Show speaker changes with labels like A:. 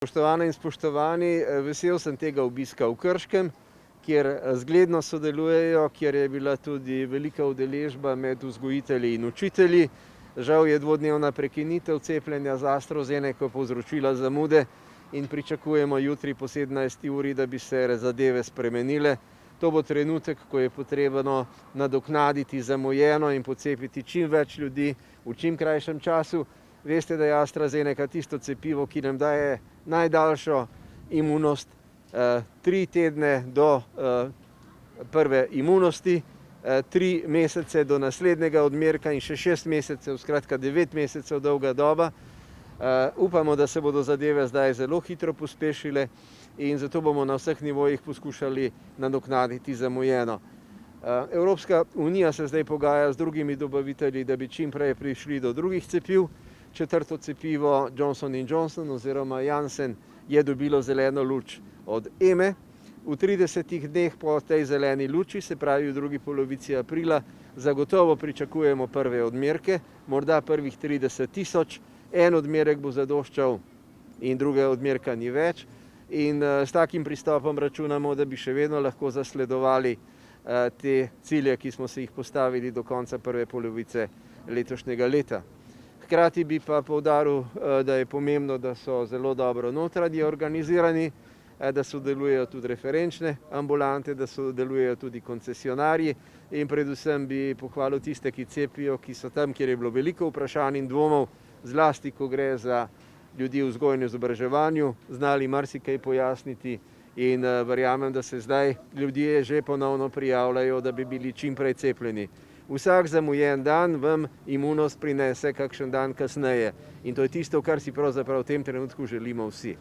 A: Spoštovane in spoštovani, vesel sem tega obiska v Krškem, kjer zgledno sodelujejo, kjer je bila tudi velika udeležba med vzgojitelji in učitelji. Žal je dvodnevna prekinitev cepljenja z AstraZeneco povzročila zamude in pričakujemo jutri po 17. uri, da bi se zadeve spremenile. To bo trenutek, ko je potrebno nadoknaditi zamujeno in pocepiti čim več ljudi v čim krajšem času. Veste, da je AstraZeneca tisto cepivo, ki nam daje najdaljšo imunost, 3 tedne do prve imunosti, 3 mesece do naslednjega odmerka in še 6 mesecev, skratka 9 mesecev dolga doba. Upamo, da se bodo zadeve zdaj zelo hitro pospešile in zato bomo na vseh nivojih poskušali nadoknaditi zamujeno. Evropska unija se zdaj pogaja z drugimi dobavitelji, da bi čim prej prišli do drugih cepiv. 4. cepivo Johnson & Johnson oziroma Janssen je dobilo zeleno luč od EME. V 30 dneh po tej zeleni luči, se pravi v drugi polovici aprila, zagotovo pričakujemo prve odmerke, morda prvih 30 tisoč. En odmerek bo zadoščal in drugega odmerka ni več. In s takim pristopom računamo, da bi še vedno lahko zasledovali te cilje, ki smo si jih postavili do konca prve polovice letošnjega leta. Hkrati bi pa poudaril, da je pomembno, da so zelo dobro notranje organizirani, da sodelujejo tudi referenčne ambulante, da sodelujejo tudi koncesionarji in predvsem bi pohvalil tiste, ki cepijo, ki so tam, kjer je bilo veliko vprašanj in dvomov, zlasti, ko gre za ljudi v vzgoji in izobraževanju, znali marsikaj pojasniti in verjamem, da se zdaj ljudje že ponovno prijavljajo, da bi bili čim prej cepljeni. Vsak zamujen dan vam imunost prinese kakšen dan kasneje in to je tisto, kar si pravzaprav v tem trenutku želimo vsi.